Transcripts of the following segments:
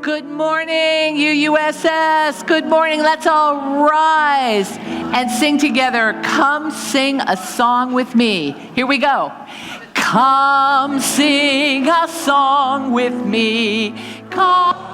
Good morning, UUSS. Good morning. Let's all rise and sing together. Come sing a song with me. Here we go. Come sing a song with me. Come.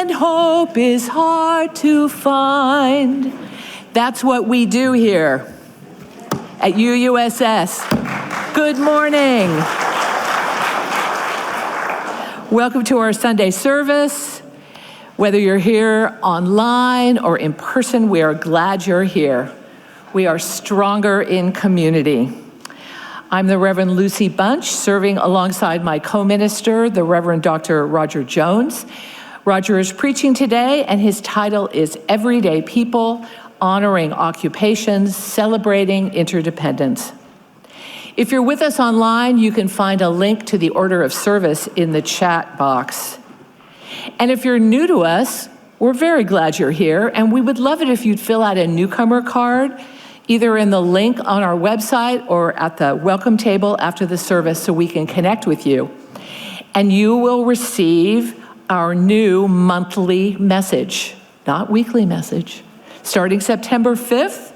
Hope is hard to find. That's what we do here at UUSS. Good morning. Welcome to our Sunday service. Whether you're here online or in person, we are glad you're here. We are stronger in community. I'm the Reverend Lucy Bunch, serving alongside my co-minister, the Reverend Dr. Roger Jones. Roger is preaching today, and his title is Everyday People, Honoring Occupations, Celebrating Interdependence. If you're with us online, you can find a link to the order of service in the chat box. And if you're new to us, we're very glad you're here, and we would love it if you'd fill out a newcomer card, either in the link on our website or at the welcome table after the service so we can connect with you. And you will receive our new monthly message, not weekly message. Starting September 5th,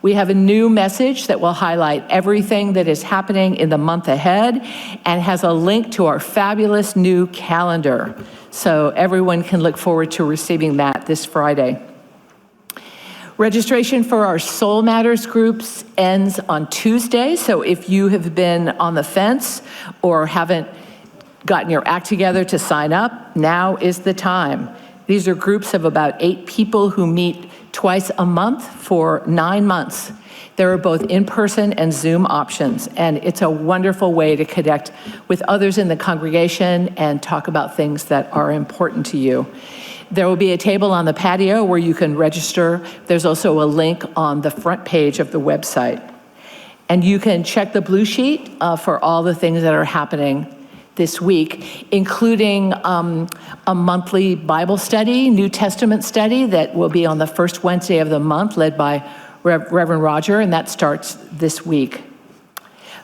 we have a new message that will highlight everything that is happening in the month ahead and has a link to our fabulous new calendar. So everyone can look forward to receiving that this Friday. Registration for our Soul Matters groups ends on Tuesday. So if you have been on the fence or haven't gotten your act together to sign up, now is the time. These are groups of about 8 people who meet twice a month for 9 months. There are both in-person and Zoom options, and it's a wonderful way to connect with others in the congregation and talk about things that are important to you. There will be a table on the patio where you can register. There's also a link on the front page of the website. And you can check the blue sheet for all the things that are happening this week, including a monthly Bible study, New Testament study that will be on the first Wednesday of the month, led by Reverend Roger, and that starts this week.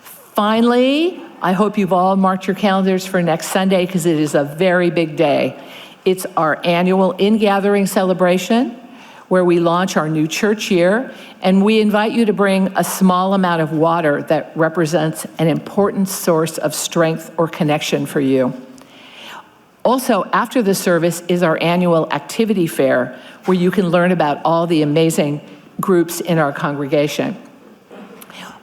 Finally, I hope you've all marked your calendars for next Sunday because it is a very big day. It's our annual in-gathering celebration where we launch our new church year, and we invite you to bring a small amount of water that represents an important source of strength or connection for you. Also, after the service is our annual activity fair, where you can learn about all the amazing groups in our congregation.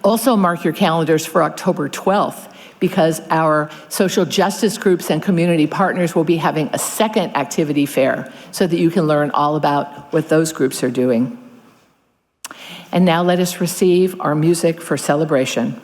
Also mark your calendars for October 12th, because our social justice groups and community partners will be having a second activity fair so that you can learn all about what those groups are doing. And now let us receive our music for celebration.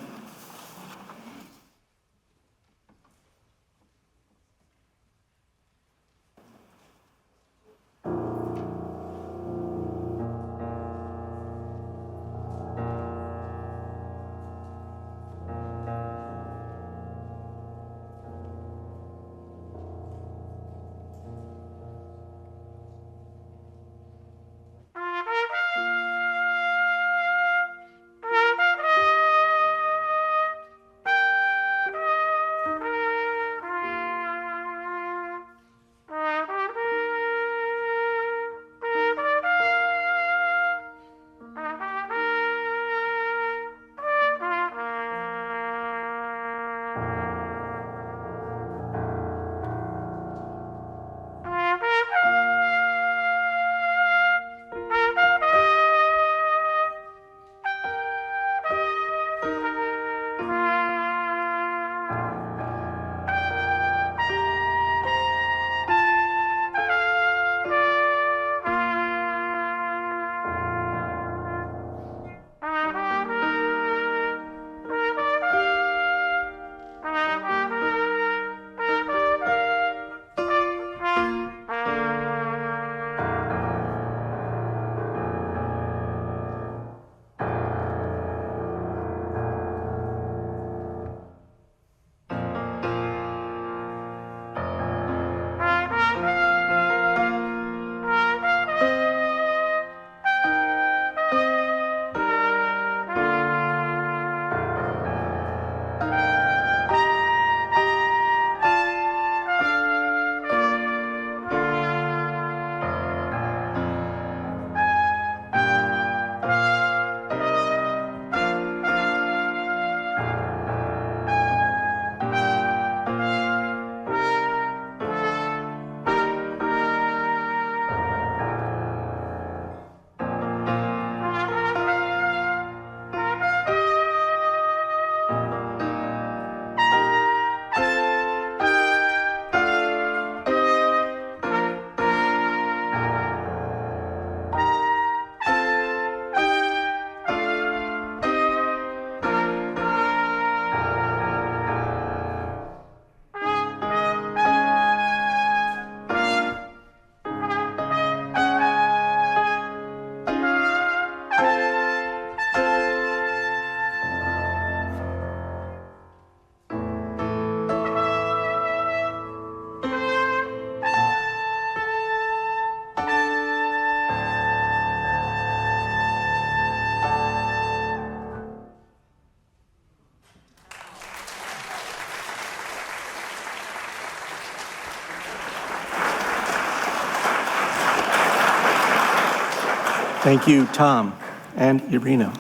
Thank you, Tom and Irina.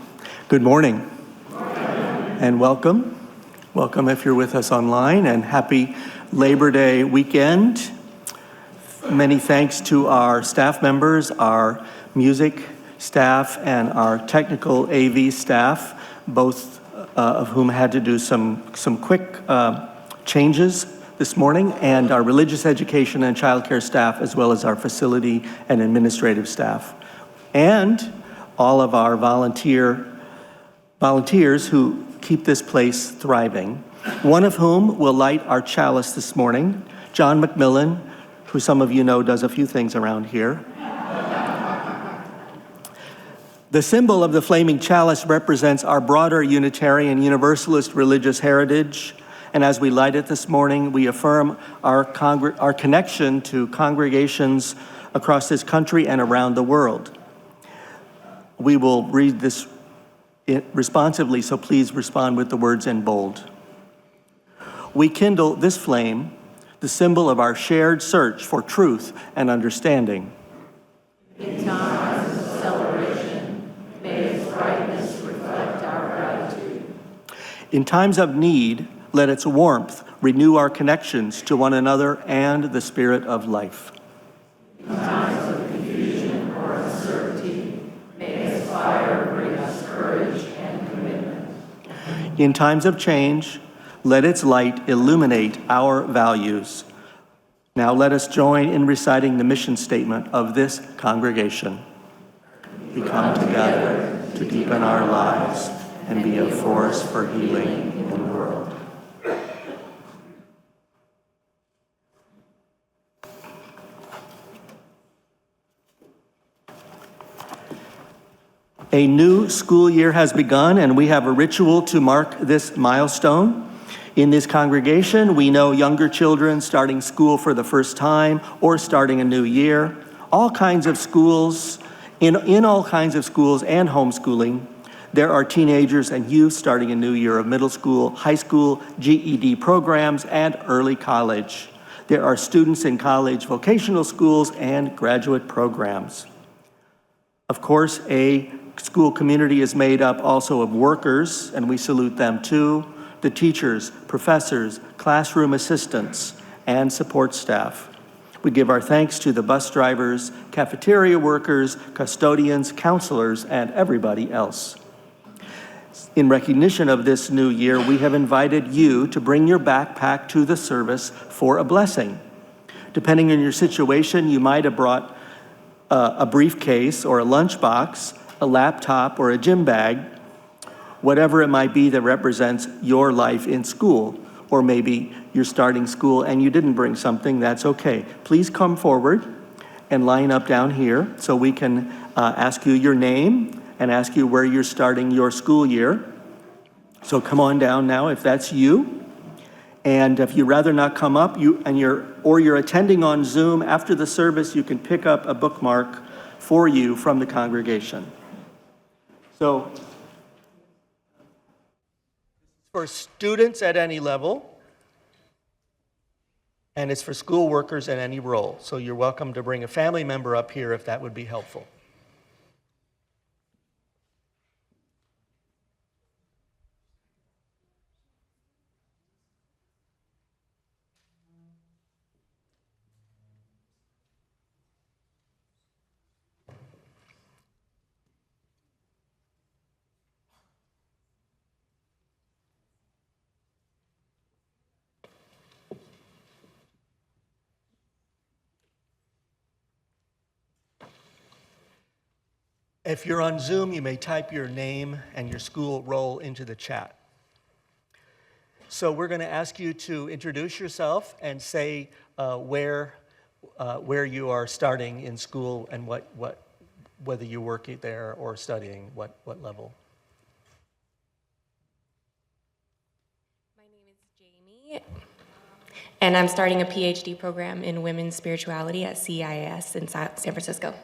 Good morning. And welcome. Welcome if you're with us online, and happy Labor Day weekend. Many thanks to our staff members, our music staff, and our technical AV staff, both of whom had to do some quick changes this morning, and our religious education and childcare staff, as well as our facility and administrative staff. And all of our volunteers who keep this place thriving, one of whom will light our chalice this morning, John McMillan, who some of you know does a few things around here. The symbol of the flaming chalice represents our broader Unitarian Universalist religious heritage, and as we light it this morning, we affirm our connection to congregations across this country and around the world. We will read this responsively, so please respond with the words in bold. We kindle this flame, the symbol of our shared search for truth and understanding. In times of celebration, may its brightness reflect our gratitude. In times of need, let its warmth renew our connections to one another and the spirit of life. In times of confusion or uncertainty, may its fire bring us courage and commitment. In times of change, let its light illuminate our values. Now let us join in reciting the mission statement of this congregation. We come together to deepen our lives and be a force for healing in the world. A new school year has begun, and we have a ritual to mark this milestone. In this congregation, we know younger children starting school for the first time or starting a new year. All kinds of schools, in all kinds of schools and homeschooling, there are teenagers and youth starting a new year of middle school, high school, GED programs, and early college. There are students in college, vocational schools, and graduate programs. Of course, a school community is made up also of workers, and we salute them too, the teachers, professors, classroom assistants, and support staff. We give our thanks to the bus drivers, cafeteria workers, custodians, counselors, and everybody else. In recognition of this new year, we have invited you to bring your backpack to the service for a blessing. Depending on your situation, you might have brought a briefcase or a lunchbox, a laptop or a gym bag, whatever it might be that represents your life in school. Or maybe you're starting school and you didn't bring something, that's okay. Please come forward and line up down here so we can ask you your name and ask you where you're starting your school year. So come on down now if that's you. And if you'd rather not come up, you're attending on Zoom, after the service, you can pick up a bookmark for you from the congregation. So, for students at any level, and it's for school workers at any role. So you're welcome to bring a family member up here if that would be helpful. If you're on Zoom, you may type your name and your school role into the chat. So we're going to ask you to introduce yourself and say where you are starting in school and whether you're working there or studying, what level. My name is Jamie, and I'm starting a PhD program in women's spirituality at CIS in San Francisco.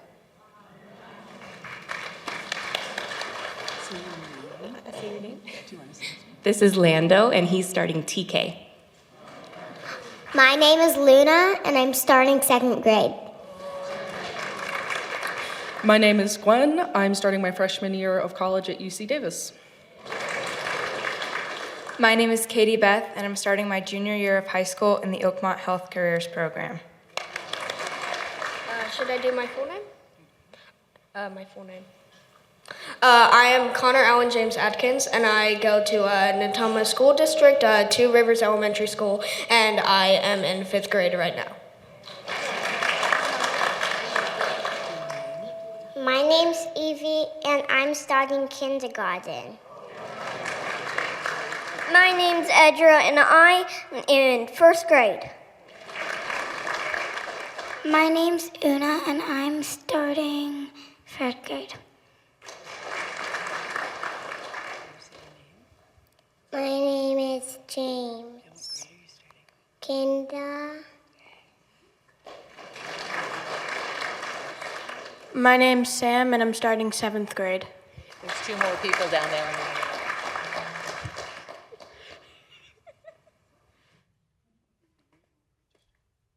This is Lando, and he's starting TK. My name is Luna, and I'm starting 2nd grade. My name is Gwen. I'm starting my freshman year of college at UC Davis. My name is Katie Beth, and I'm starting my junior year of high school in the Oakmont Health Careers Program. Should I do my full name? My full name. I am Connor Allen James Atkins, and I go to Natoma School District, Two Rivers Elementary School, and I am in 5th grade right now. My name's Evie, and I'm starting kindergarten. My name's Edra, and I'm in 1st grade. My name's Una, and I'm starting 3rd grade. My name is James. Kinder. My name's Sam, and I'm starting 7th grade. There's 2 more people down there.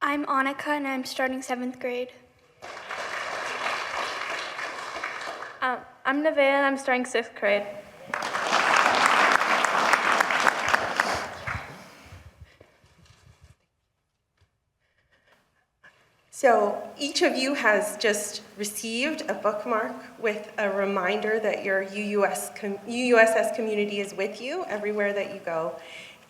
I'm Annika, and I'm starting 7th grade. I'm Nevaeh, and I'm starting 6th grade. So each of you has just received a bookmark with a reminder that your UUSS community is with you everywhere that you go.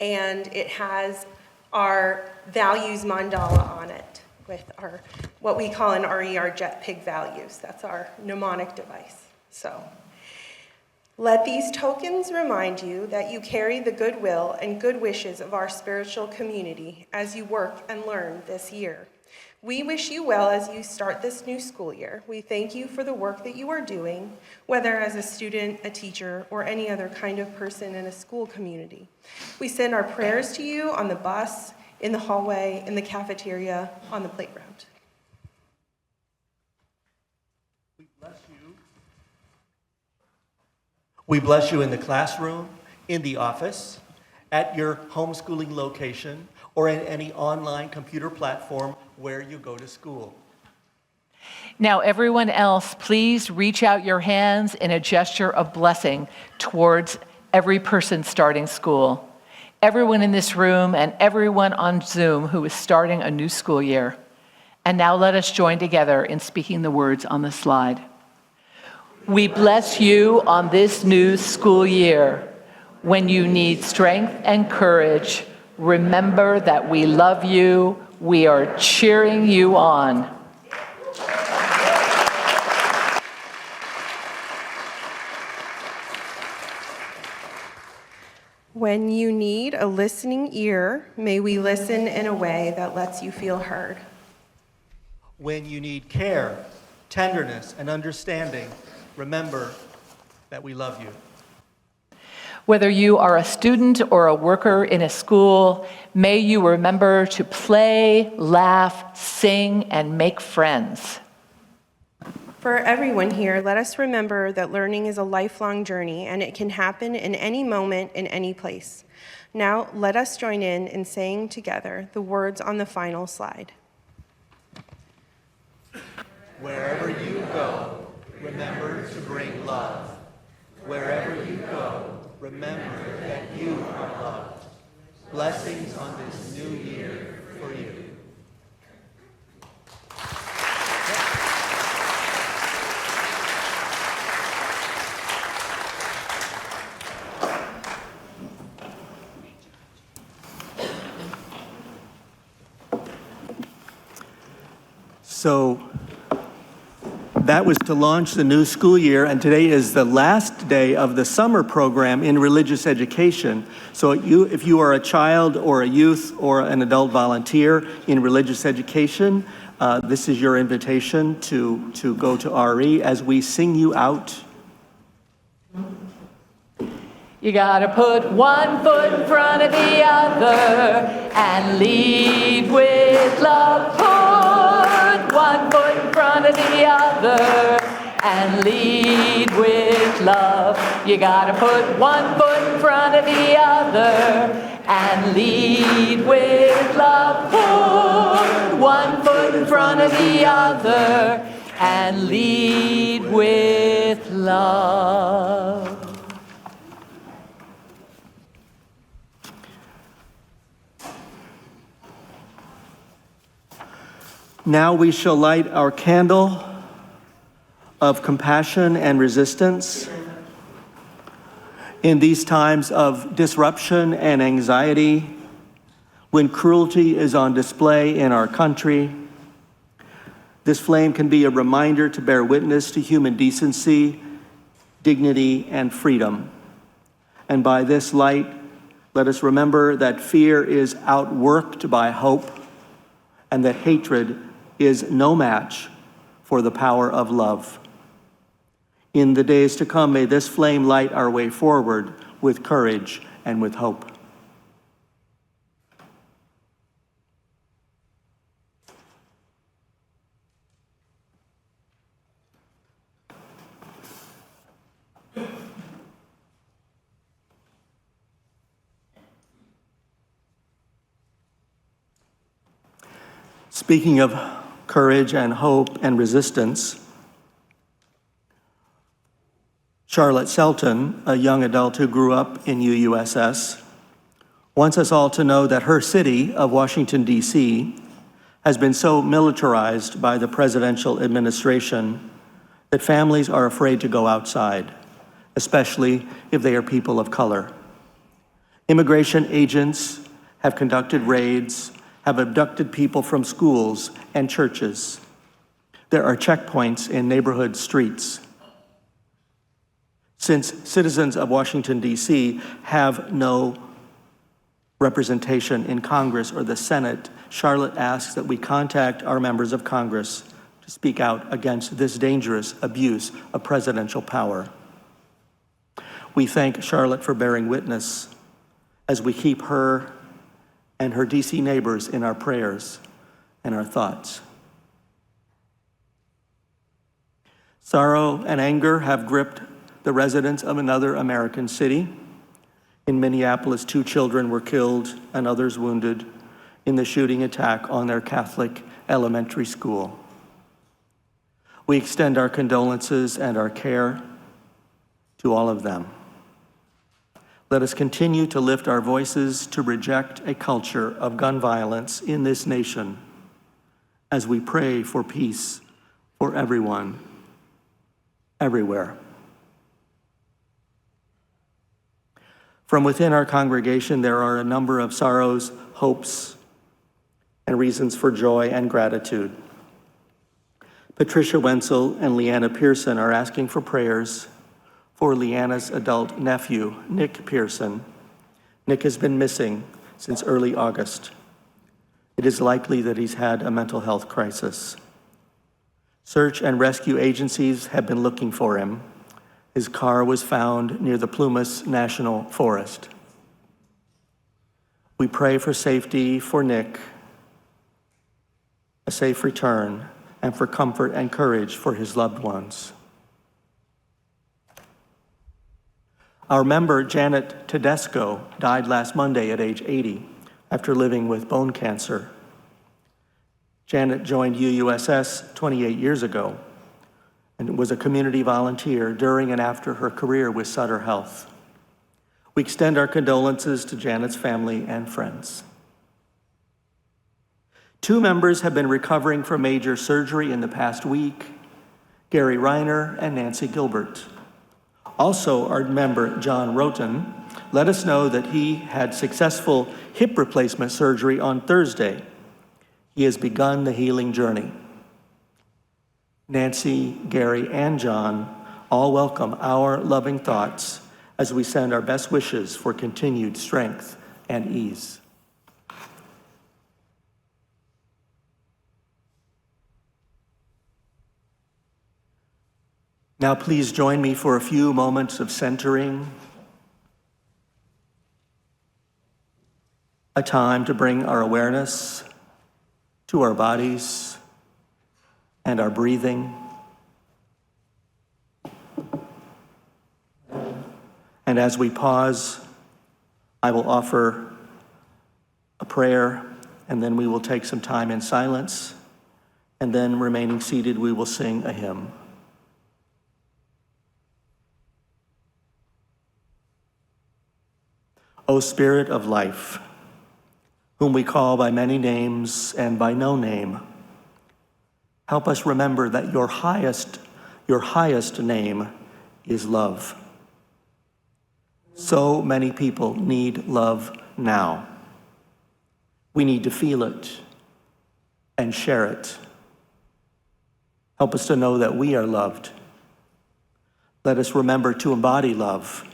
And it has our values mandala on it with our, what we call an RER Jet Pig values. That's our mnemonic device. So let these tokens remind you that you carry the goodwill and good wishes of our spiritual community as you work and learn this year. We wish you well as you start this new school year. We thank you for the work that you are doing, whether as a student, a teacher, or any other kind of person in a school community. We send our prayers to you on the bus, in the hallway, in the cafeteria, on the playground. We bless you. We bless you in the classroom, in the office, at your homeschooling location, or in any online computer platform where you go to school. Now, everyone else, please reach out your hands in a gesture of blessing towards every person starting school. Everyone in this room and everyone on Zoom who is starting a new school year. And now let us join together in speaking the words on the slide. We bless you on this new school year. When you need strength and courage, remember that we love you. We are cheering you on. When you need a listening ear, may we listen in a way that lets you feel heard. When you need care, tenderness, and understanding, remember that we love you. Whether you are a student or a worker in a school, may you remember to play, laugh, sing, and make friends. For everyone here, let us remember that learning is a lifelong journey and it can happen in any moment, in any place. Now, let us join in saying together the words on the final slide. Wherever you go, remember to bring love. Wherever you go, remember that you are loved. Blessings on this new year for you. So that was to launch the new school year, and today is the last day of the summer program in religious education. So if you are a child or a youth or an adult volunteer in religious education, this is your invitation to go to RE as we sing you out. You gotta put one foot in front of the other and lead with love. Put one foot in front of the other and lead with love. You gotta put one foot in front of the other and lead with love. Put one foot in front of the other and lead with love. Now we shall light our candle of compassion and resistance. In these times of disruption and anxiety, when cruelty is on display in our country, this flame can be a reminder to bear witness to human decency, dignity, and freedom. And by this light, let us remember that fear is outworked by hope and that hatred is no match for the power of love. In the days to come, may this flame light our way forward with courage and with hope. Speaking of courage and hope and resistance, Charlotte Selton, a young adult who grew up in UUSS, wants us all to know that her city of Washington, D.C., has been so militarized by the presidential administration that families are afraid to go outside, especially if they are people of color. Immigration agents have conducted raids, have abducted people from schools and churches. There are checkpoints in neighborhood streets. Since citizens of Washington, D.C. have no representation in Congress or the Senate, Charlotte asks that we contact our members of Congress to speak out against this dangerous abuse of presidential power. We thank Charlotte for bearing witness as we keep her and her DC neighbors in our prayers and our thoughts. Sorrow and anger have gripped the residents of another American city. In Minneapolis, 2 children were killed and others wounded in the shooting attack on their Catholic elementary school. We extend our condolences and our care to all of them. Let us continue to lift our voices to reject a culture of gun violence in this nation as we pray for peace for everyone, everywhere. From within our congregation, there are a number of sorrows, hopes, and reasons for joy and gratitude. Patricia Wenzel and Leanna Pearson are asking for prayers for Leanna's adult nephew, Nick Pearson. Nick has been missing since early August. It is likely that he's had a mental health crisis. Search and rescue agencies have been looking for him. His car was found near the Plumas National Forest. We pray for safety for Nick, a safe return, and for comfort and courage for his loved ones. Our member, Janet Tedesco, died last Monday at age 80 after living with bone cancer. Janet joined UUSS 28 years ago and was a community volunteer during and after her career with Sutter Health. We extend our condolences to Janet's family and friends. 2 members have been recovering from major surgery in the past week, Gary Reiner and Nancy Gilbert. Also, our member, John Roten, let us know that he had successful hip replacement surgery on Thursday. He has begun the healing journey. Nancy, Gary, and John all welcome our loving thoughts as we send our best wishes for continued strength and ease. Now please join me for a few moments of centering, a time to bring our awareness to our bodies and our breathing. And as we pause, I will offer a prayer, and then we will take some time in silence, and then remaining seated, we will sing a hymn. O Spirit of life, whom we call by many names and by no name, help us remember that your highest name is love. So many people need love now. We need to feel it and share it. Help us to know that we are loved. Let us remember to embody love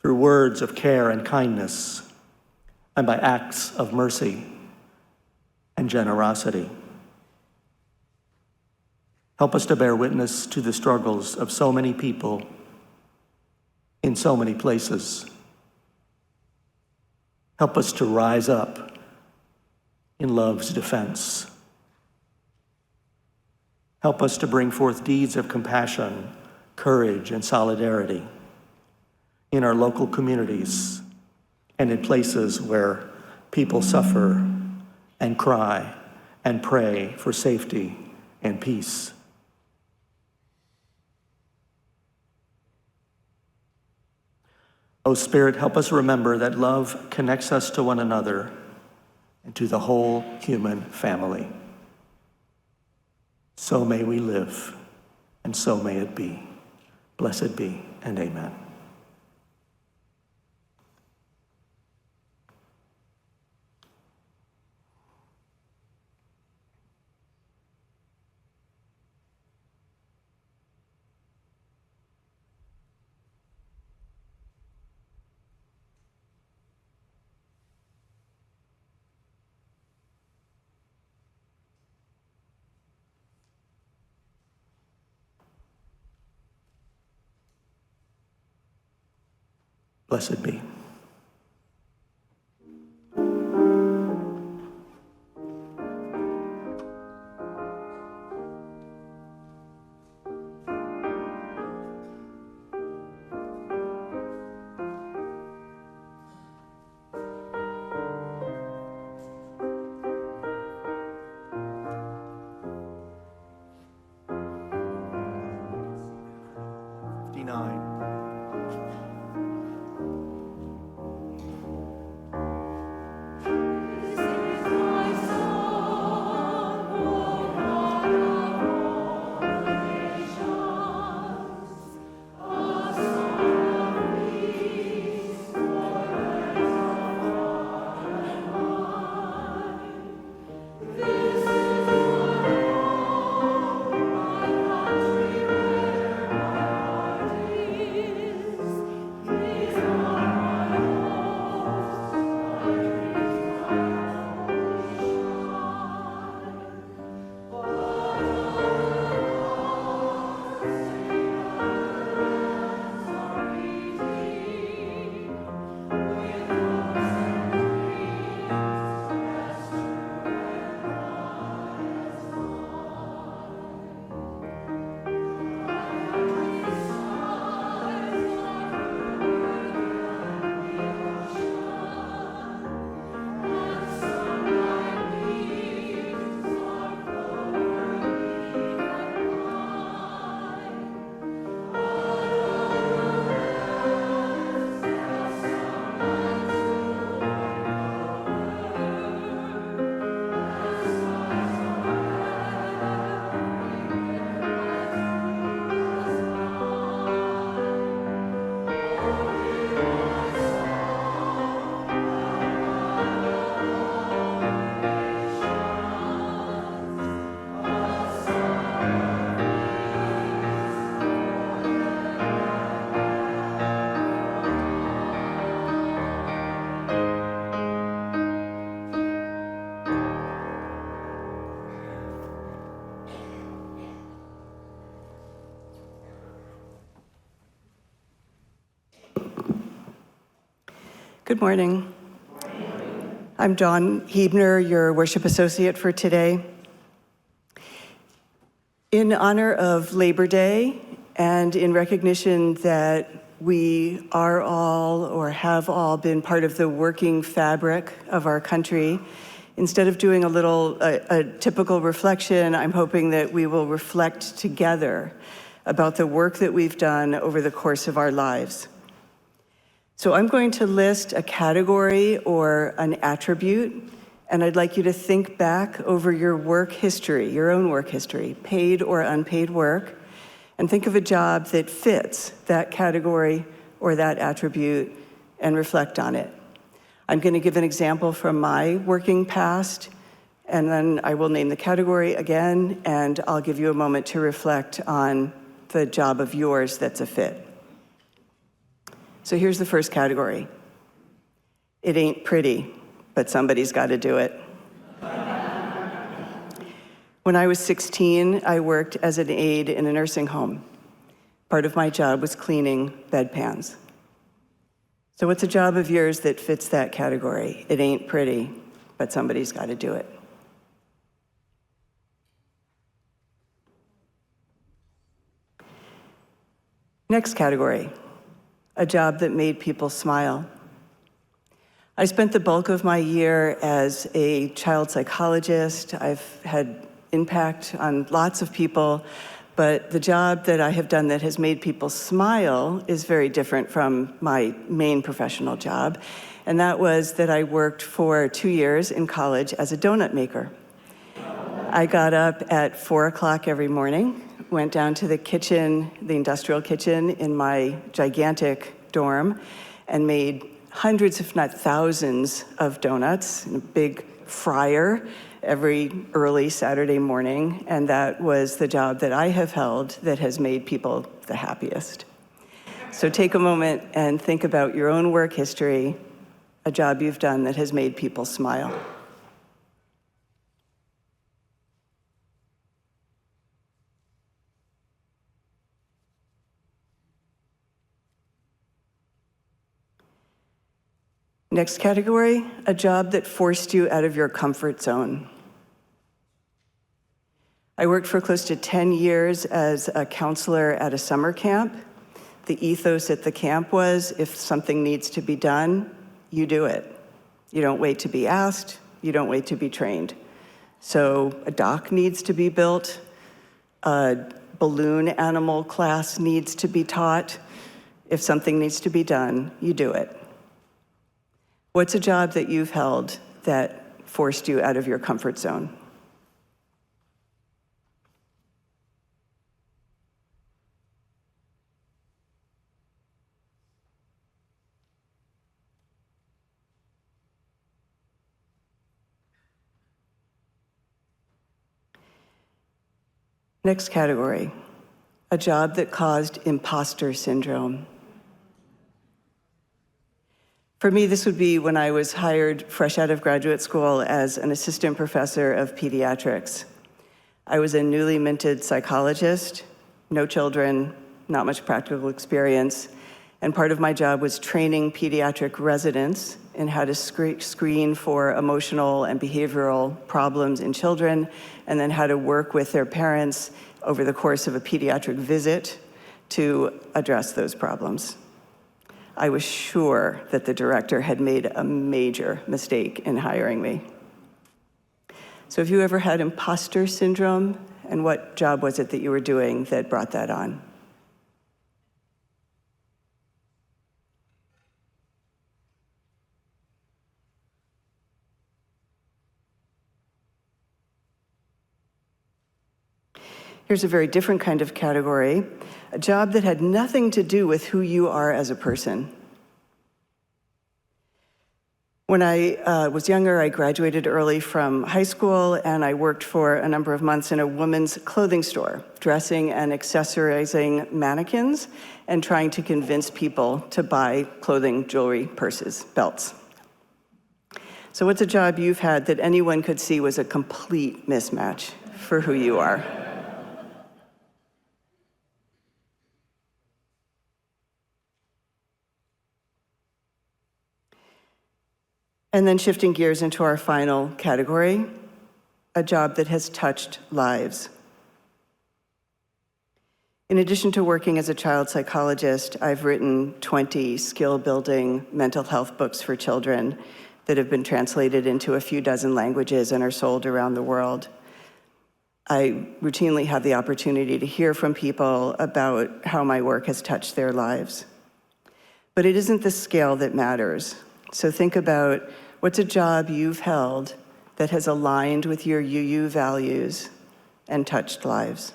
through words of care and kindness, and by acts of mercy and generosity. Help us to bear witness to the struggles of so many people in so many places. Help us to rise up in love's defense. Help us to bring forth deeds of compassion, courage, and solidarity in our local communities and in places where people suffer and cry and pray for safety and peace. O Spirit, help us remember that love connects us to one another and to the whole human family. So may we live, and so may it be. Blessed be, and amen. Blessed be. Good morning. I'm Dawn Huebner, your worship associate for today. In honor of Labor Day and in recognition that we are all or have all been part of the working fabric of our country, instead of doing a typical reflection, I'm hoping that we will reflect together about the work that we've done over the course of our lives. So I'm going to list a category or an attribute, and I'd like you to think back over your work history, your own work history, paid or unpaid work, and think of a job that fits that category or that attribute and reflect on it. I'm going to give an example from my working past, and then I will name the category again, and I'll give you a moment to reflect on the job of yours that's a fit. So here's the first category. It ain't pretty, but somebody's got to do it. When I was 16, I worked as an aide in a nursing home. Part of my job was cleaning bedpans. So what's a job of yours that fits that category? It ain't pretty, but somebody's got to do it. Next category. A job that made people smile. I spent the bulk of my year as a child psychologist. I've had impact on lots of people, But the job that I have done that has made people smile is very different from my main professional job. And that was that I worked for 2 years in college as a donut maker. I got up at 4 o'clock every morning, went down to the kitchen, the industrial kitchen in my gigantic dorm, and made hundreds, if not thousands, of donuts in a big fryer every early Saturday morning. And that was the job that I have held that has made people the happiest. So take a moment and think about your own work history, a job you've done that has made people smile. Next category, a job that forced you out of your comfort zone. I worked for close to 10 years as a counselor at a summer camp. The ethos at the camp was, if something needs to be done, you do it. You don't wait to be asked, you don't wait to be trained. So a dock needs to be built, a balloon animal class needs to be taught. If something needs to be done, you do it. What's a job that you've held that forced you out of your comfort zone? Next category, a job that caused imposter syndrome. For me, this would be when I was hired fresh out of graduate school as an assistant professor of pediatrics. I was a newly minted psychologist, no children, not much practical experience, and part of my job was training pediatric residents in how to screen for emotional and behavioral problems in children, and then how to work with their parents over the course of a pediatric visit to address those problems. I was sure that the director had made a major mistake in hiring me. So have you ever had imposter syndrome, and what job was it that you were doing that brought that on? Here's a very different kind of category, a job that had nothing to do with who you are as a person. When I was younger, I graduated early from high school, and I worked for a number of months in a women's clothing store, dressing and accessorizing mannequins and trying to convince people to buy clothing, jewelry, purses, belts. So what's a job you've had that anyone could see was a complete mismatch for who you are? And then shifting gears into our final category, a job that has touched lives. In addition to working as a child psychologist, I've written 20 skill-building mental health books for children that have been translated into a few dozen languages and are sold around the world. I routinely have the opportunity to hear from people about how my work has touched their lives. But it isn't the scale that matters. So think about what's a job you've held that has aligned with your UU values and touched lives?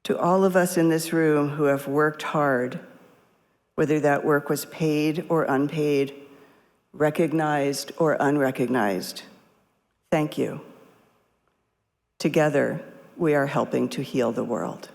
To all of us in this room who have worked hard, whether that work was paid or unpaid, recognized or unrecognized, thank you. Together, we are helping to heal the world.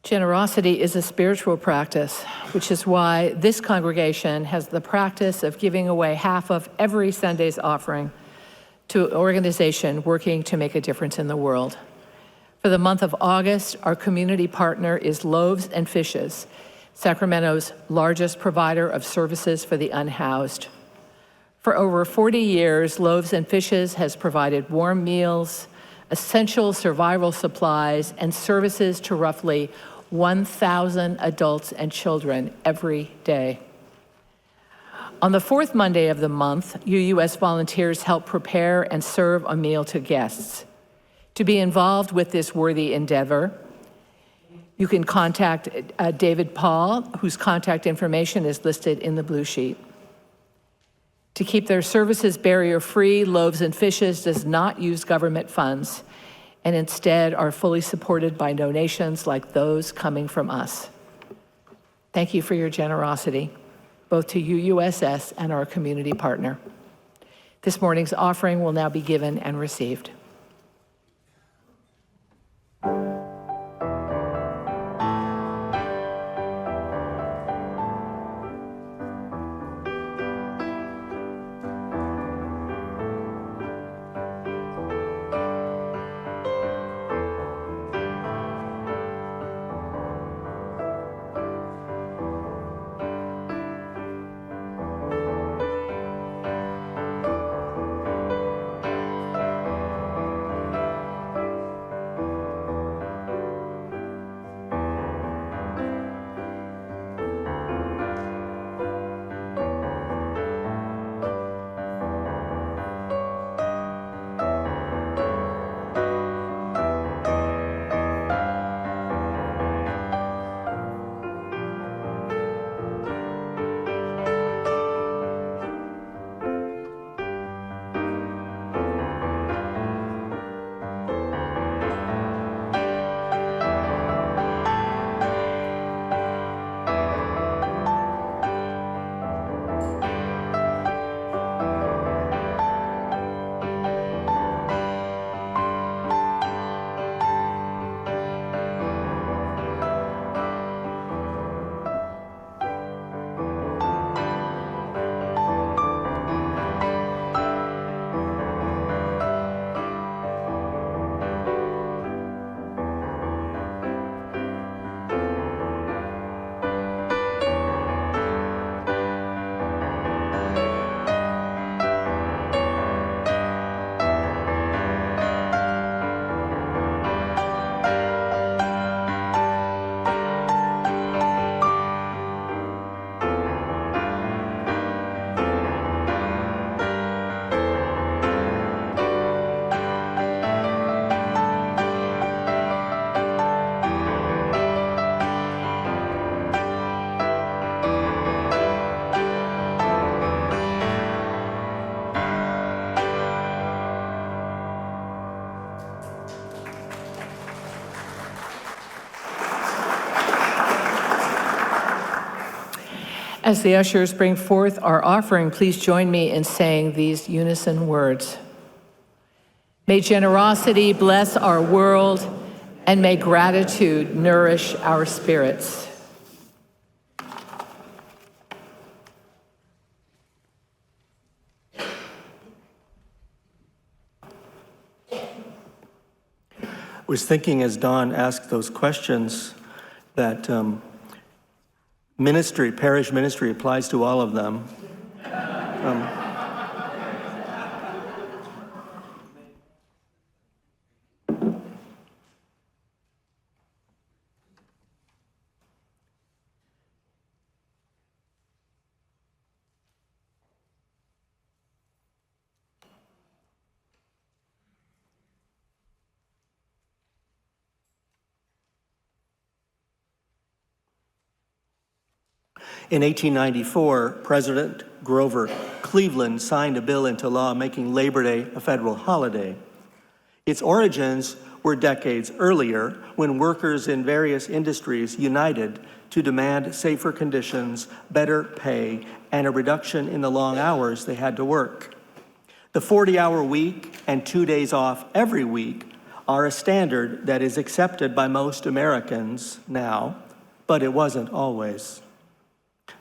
Generosity is a spiritual practice, which is why this congregation has the practice of giving away half of every Sunday's offering to an organization working to make a difference in the world. For the month of August, our community partner is Loaves and Fishes, Sacramento's largest provider of services for the unhoused. For over 40 years, Loaves and Fishes has provided warm meals, essential survival supplies, and services to roughly 1,000 adults and children every day. On the fourth Monday of the month, UUS volunteers help prepare and serve a meal to guests. To be involved with this worthy endeavor, you can contact David Paul, whose contact information is listed in the blue sheet. To keep their services barrier-free, Loaves and Fishes does not use government funds, and instead are fully supported by donations like those coming from us. Thank you for your generosity, both to UUSS and our community partner. This morning's offering will now be given and received. As the ushers bring forth our offering, please join me in saying these unison words. May generosity bless our world, and may gratitude nourish our spirits. I was thinking as Don asked those questions that parish ministry applies to all of them. In 1894, President Grover Cleveland signed a bill into law making Labor Day a federal holiday. Its origins were decades earlier when workers in various industries united to demand safer conditions, better pay, and a reduction in the long hours they had to work. The 40-hour week and 2 days off every week are a standard that is accepted by most Americans now, but it wasn't always.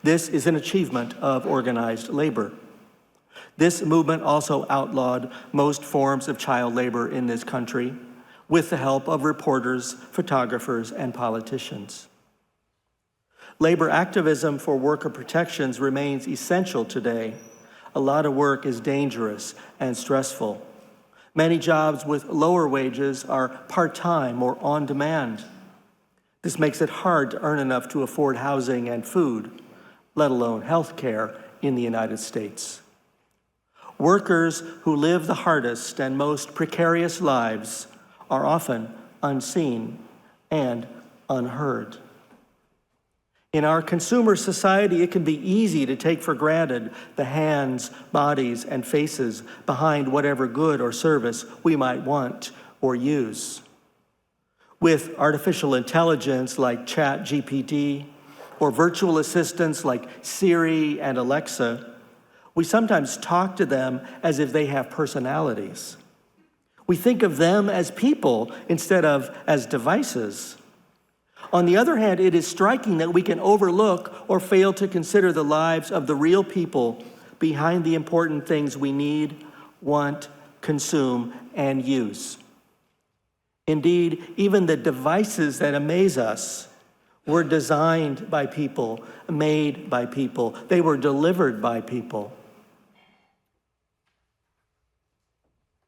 This is an achievement of organized labor. This movement also outlawed most forms of child labor in this country with the help of reporters, photographers, and politicians. Labor activism for worker protections remains essential today. A lot of work is dangerous and stressful. Many jobs with lower wages are part-time or on-demand. This makes it hard to earn enough to afford housing and food, let alone health care in the United States. Workers who live the hardest and most precarious lives are often unseen and unheard. In our consumer society, it can be easy to take for granted the hands, bodies, and faces behind whatever good or service we might want or use. With artificial intelligence like ChatGPT or virtual assistants like Siri and Alexa, we sometimes talk to them as if they have personalities. We think of them as people instead of as devices. On the other hand, it is striking that we can overlook or fail to consider the lives of the real people behind the important things we need, want, consume, and use. Indeed, even the devices that amaze us were designed by people, made by people. They were delivered by people.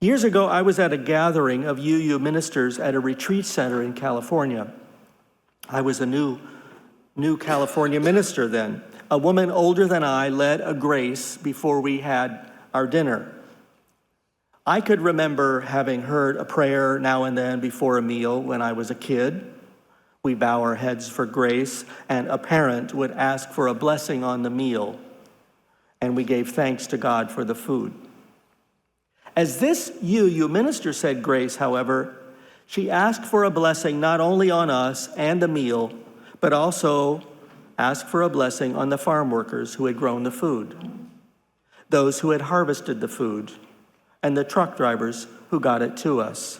Years ago, I was at a gathering of UU ministers at a retreat center in California. I was a new California minister then. A woman older than I led a grace before we had our dinner. I could remember having heard a prayer now and then before a meal when I was a kid. We bow our heads for grace, and a parent would ask for a blessing on the meal, and we gave thanks to God for the food. As this UU minister said grace, however, she asked for a blessing not only on us and the meal, but also asked for a blessing on the farm workers who had grown the food, those who had harvested the food, and the truck drivers who got it to us.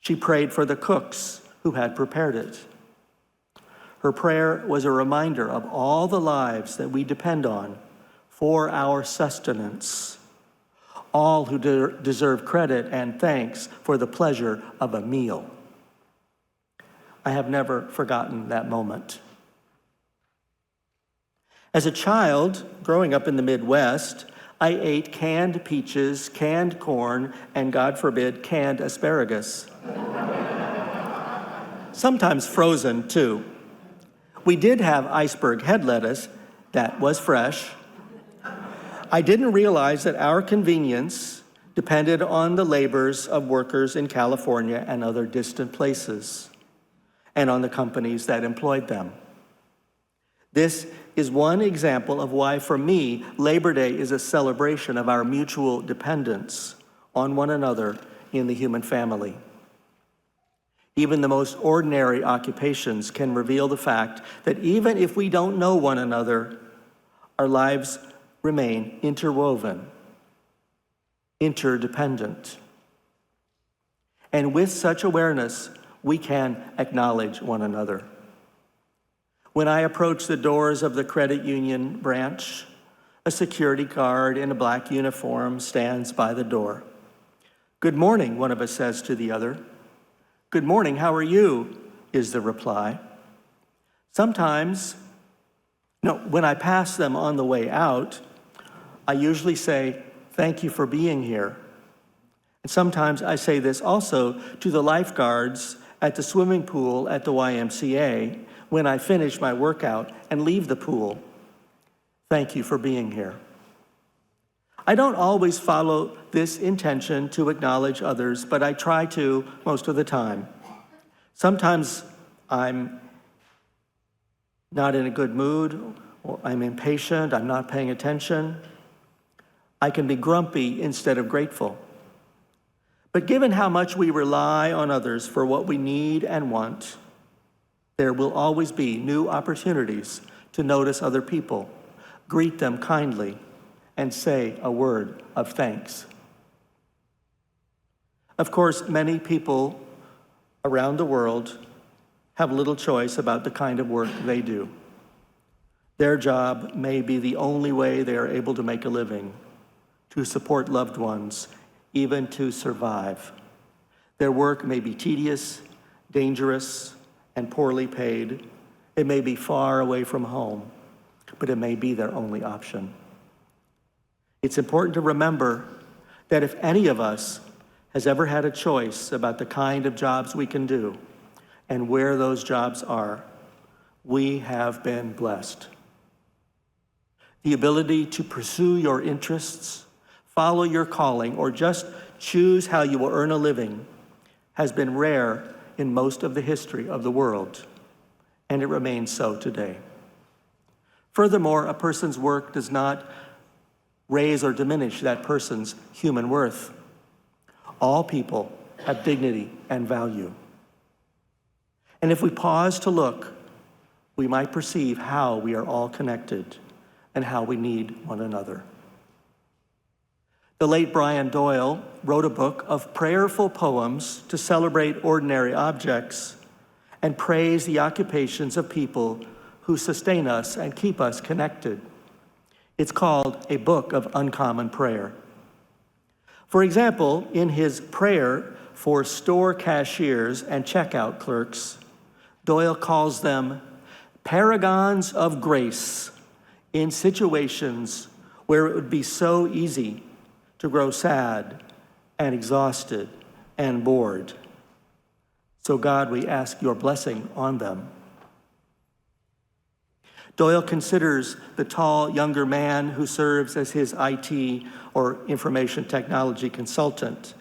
She prayed for the cooks who had prepared it. Her prayer was a reminder of all the lives that we depend on for our sustenance, all who deserve credit and thanks for the pleasure of a meal. I have never forgotten that moment. As a child, growing up in the Midwest, I ate canned peaches, canned corn, and God forbid, canned asparagus. Sometimes frozen, too. We did have iceberg head lettuce that was fresh. I didn't realize that our convenience depended on the labors of workers in California and other distant places, and on the companies that employed them. This is one example of why, for me, Labor Day is a celebration of our mutual dependence on one another in the human family. Even the most ordinary occupations can reveal the fact that even if we don't know one another, our lives remain interwoven, interdependent. And with such awareness, we can acknowledge one another. When I approach the doors of the credit union branch, a security guard in a black uniform stands by the door. "Good morning," one of us says to the other. "Good morning, how are you?" is the reply. When I pass them on the way out, I usually say, "Thank you for being here." And sometimes I say this also to the lifeguards at the swimming pool at the YMCA when I finish my workout and leave the pool. "Thank you for being here." I don't always follow this intention to acknowledge others, but I try to most of the time. Sometimes I'm not in a good mood, or I'm impatient, I'm not paying attention. I can be grumpy instead of grateful. But given how much we rely on others for what we need and want, there will always be new opportunities to notice other people, greet them kindly, and say a word of thanks. Of course, many people around the world have little choice about the kind of work they do. Their job may be the only way they are able to make a living, to support loved ones, even to survive. Their work may be tedious, dangerous, and poorly paid. It may be far away from home, but it may be their only option. It's important to remember that if any of us has ever had a choice about the kind of jobs we can do and where those jobs are, we have been blessed. The ability to pursue your interests, follow your calling, or just choose how you will earn a living has been rare in most of the history of the world, and it remains so today. Furthermore, a person's work does not raise or diminish that person's human worth. All people have dignity and value. And if we pause to look, we might perceive how we are all connected and how we need one another. The late Brian Doyle wrote a book of prayerful poems to celebrate ordinary objects and praise the occupations of people who sustain us and keep us connected. It's called A Book of Uncommon Prayer. For example, in his prayer for store cashiers and checkout clerks, Doyle calls them paragons of grace in situations where it would be so easy to grow sad and exhausted and bored. So God, we ask your blessing on them. Doyle considers the tall younger man who serves as his IT or information technology consultant,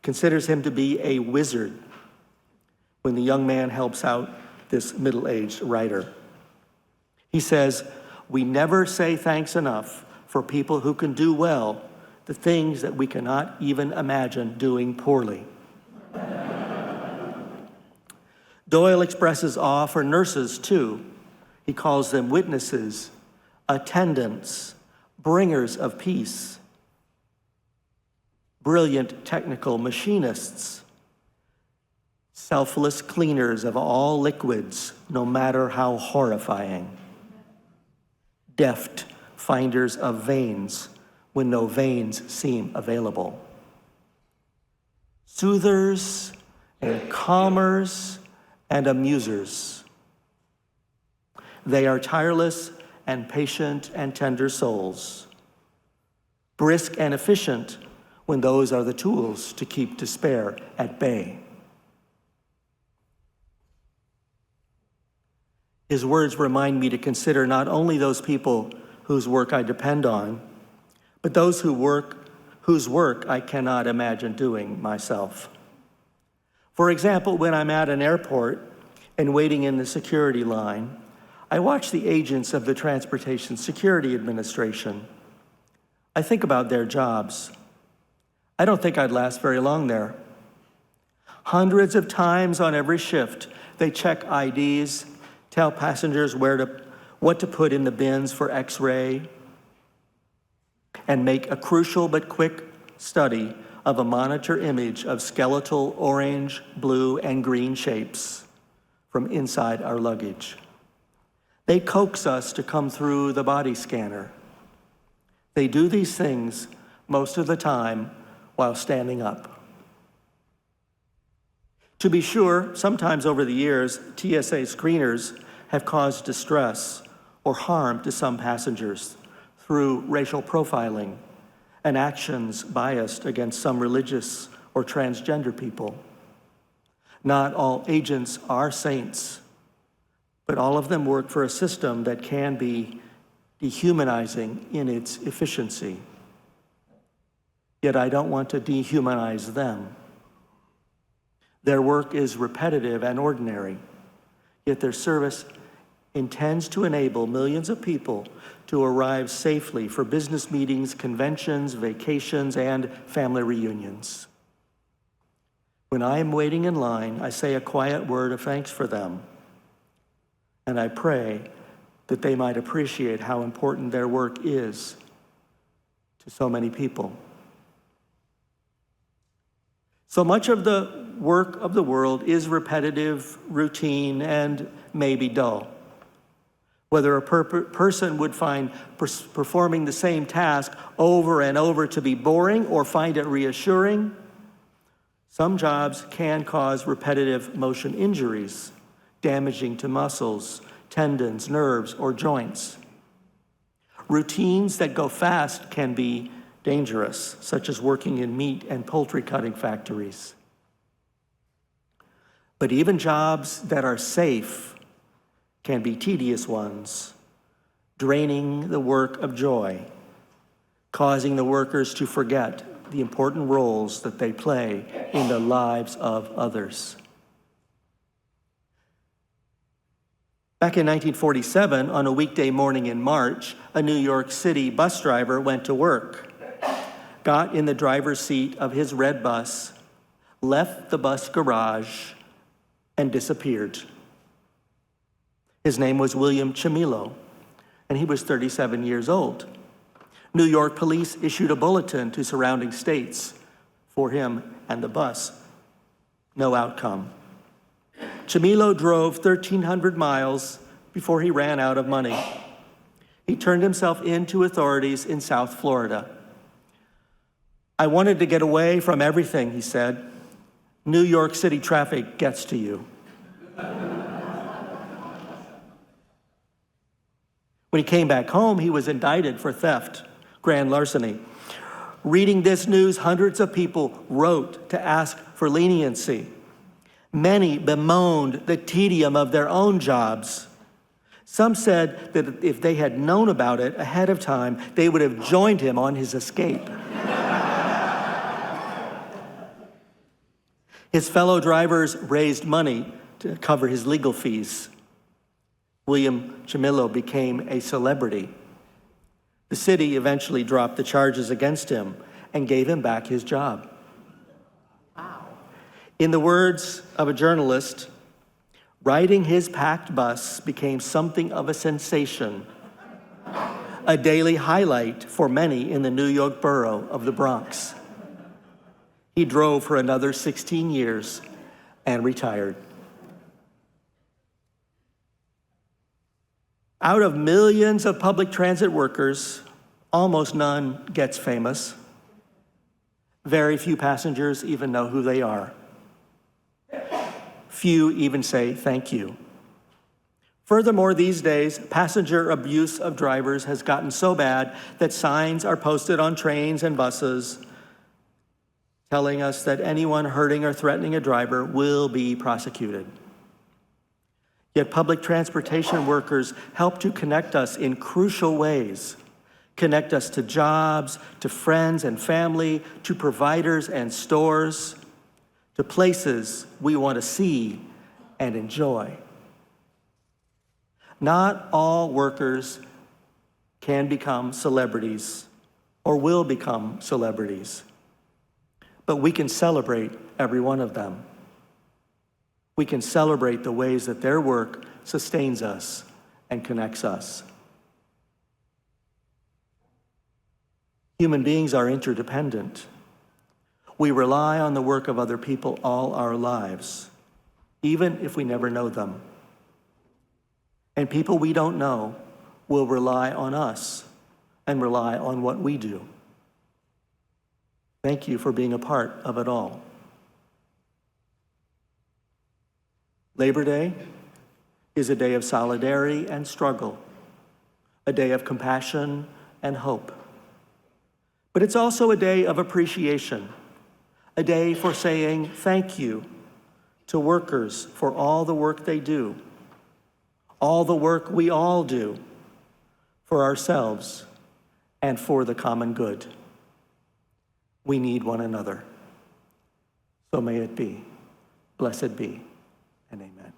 considers him to be a wizard when the young man helps out this middle-aged writer. He says, "We never say thanks enough for people who can do well the things that we cannot even imagine doing poorly." Doyle expresses awe for nurses too. He calls them witnesses, attendants, bringers of peace, brilliant technical machinists, selfless cleaners of all liquids, no matter how horrifying, deft finders of veins when no veins seem available, soothers and calmers and amusers. They are tireless and patient and tender souls, brisk and efficient when those are the tools to keep despair at bay. His words remind me to consider not only those people whose work I depend on, but those whose work I cannot imagine doing myself. For example, when I'm at an airport and waiting in the security line, I watch the agents of the Transportation Security Administration. I think about their jobs. I don't think I'd last very long there. Hundreds of times on every shift, they check IDs, tell passengers what to put in the bins for X-ray, and make a crucial but quick study of a monitor image of skeletal orange, blue, and green shapes from inside our luggage. They coax us to come through the body scanner. They do these things most of the time while standing up. To be sure, sometimes over the years, TSA screeners have caused distress or harm to some passengers through racial profiling and actions biased against some religious or transgender people. Not all agents are saints, but all of them work for a system that can be dehumanizing in its efficiency. Yet I don't want to dehumanize them. Their work is repetitive and ordinary, yet their service intends to enable millions of people to arrive safely for business meetings, conventions, vacations, and family reunions. When I am waiting in line, I say a quiet word of thanks for them, and I pray that they might appreciate how important their work is to so many people. So much of the work of the world is repetitive, routine, and maybe dull. Whether a person would find performing the same task over and over to be boring or find it reassuring, some jobs can cause repetitive motion injuries, damaging to muscles, tendons, nerves, or joints. Routines that go fast can be dangerous, such as working in meat and poultry cutting factories. But even jobs that are safe can be tedious ones, draining the work of joy, causing the workers to forget the important roles that they play in the lives of others. Back in 1947, on a weekday morning in March, a New York City bus driver went to work, got in the driver's seat of his red bus, left the bus garage, and disappeared. His name was William Chamilo, and he was 37 years old. New York police issued a bulletin to surrounding states for him and the bus. No outcome. Chamilo drove 1,300 miles before he ran out of money. He turned himself in to authorities in South Florida. "I wanted to get away from everything," he said. "New York City traffic gets to you." When he came back home, he was indicted for theft, grand larceny. Reading this news, hundreds of people wrote to ask for leniency. Many bemoaned the tedium of their own jobs. Some said that if they had known about it ahead of time, they would have joined him on his escape. His fellow drivers raised money to cover his legal fees. William Chamilo became a celebrity. The city eventually dropped the charges against him and gave him back his job. Wow. In the words of a journalist, riding his packed bus became something of a sensation, a daily highlight for many in the New York borough of the Bronx. He drove for another 16 years and retired. Out of millions of public transit workers, almost none gets famous. Very few passengers even know who they are. Few even say thank you. Furthermore, these days, passenger abuse of drivers has gotten so bad that signs are posted on trains and buses telling us that anyone hurting or threatening a driver will be prosecuted. Yet public transportation workers help to connect us in crucial ways, connect us to jobs, to friends and family, to providers and stores, to places we want to see and enjoy. Not all workers can become celebrities or will become celebrities, but we can celebrate every one of them. We can celebrate the ways that their work sustains us and connects us. Human beings are interdependent. We rely on the work of other people all our lives, even if we never know them. And people we don't know will rely on us and rely on what we do. Thank you for being a part of it all. Labor Day is a day of solidarity and struggle, a day of compassion and hope. But it's also a day of appreciation, a day for saying thank you to workers for all the work they do, all the work we all do for ourselves and for the common good. We need one another. So may it be. Blessed be, and amen.